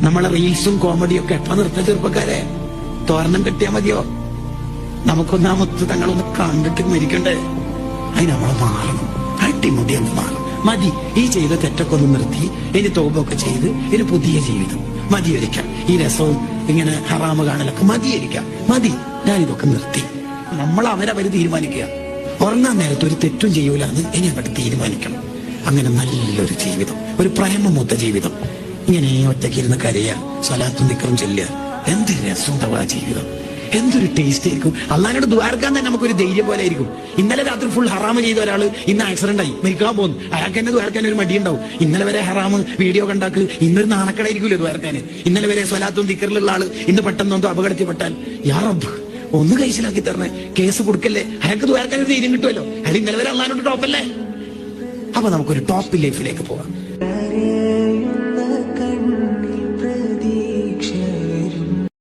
നമ്മളെ റീൽസും കോമഡിയും ഒക്കെ എപ്പ നിർത്ത ചെറുപ്പക്കാരെ? തോരണം കെട്ടിയാ മതിയോ? നമുക്കൊന്നാമത്ത് തങ്ങളൊന്ന് കണ്ടിട്ട് മരിക്കണ്ടേ? അതിന് നമ്മൾ മാറണം, അടിമുടി ഒന്ന് മാറും. മതി ഈ ചെയ്ത തെറ്റൊക്കെ ഒന്ന് നിർത്തി, ഇനി തോപൊക്കെ ചെയ്ത് ഇനി പുതിയ ജീവിതം മതിയൊരിക്കാം. ഈ രസവും ഇങ്ങനെ ഹറാമ് കാണലൊക്കെ മതിയൊരിക്കാം. മതി, ഞാനിതൊക്കെ നിർത്തി. നമ്മൾ അവരവര് തീരുമാനിക്കുക. ഉറങ്ങാൻ നേരത്ത് ഒരു തെറ്റും ചെയ്യൂല എന്ന് ഇനി അങ്ങോട്ട് തീരുമാനിക്കണം. അങ്ങനെ നല്ലൊരു ജീവിതം, ഒരു പ്രേമമൂത്ത ജീവിതം, ഇങ്ങനെ ഒറ്റയ്ക്കിരുന്ന് കരയുക, സ്വലാത്തും ദിക്റും ചൊല്ലുക. എന്ത് രസമുണ്ടാവും ആ ജീവിതം, എന്തൊരു ടേസ്റ്റ് ആയിരിക്കും. അള്ളാഹിനോട് ദ്വാരക്കാൻ തന്നെ നമുക്കൊരു ധൈര്യം പോലെ ആയിരിക്കും. ഇന്നലെ രാത്രി ഫുൾ ഹറാമ് ചെയ്ത ഒരാള് ഇന്ന് ആക്സിഡന്റ് ആയി മരിക്കാൻ പോകുന്നു, അയാൾക്ക് തന്നെ ദ്വാരക്കാൻ ഒരു മടിയുണ്ടാവും. ഇന്നലെ വരെ ഹറാമ് വീഡിയോ കണ്ടാക്ക് ഇന്നൊരു നാണക്കടായിരിക്കുമല്ലോ ദ്വാരക്കാന്. ഇന്നലെ വരെ സ്വലാത്തും ദിക്റിലുള്ള ആള് ഇന്ന് പെട്ടെന്നൊന്നും അപകടത്തിൽപ്പെട്ടാൽ യാ റബ്ബ് ഒന്ന് കൈസിലാക്കി തരണേ, കേസ് കൊടുക്കല്ലേ, അയാൾക്ക് ദ്വാരക്കാൻ ഒരു ധൈര്യം കിട്ടുമല്ലോ. അയാൾ ഇന്നലെ വരെ അള്ളാഹിനോട് ടോപ്പല്ലേ. അപ്പൊ നമുക്കൊരു ടോപ്പ് ലൈഫിലേക്ക് പോകാം.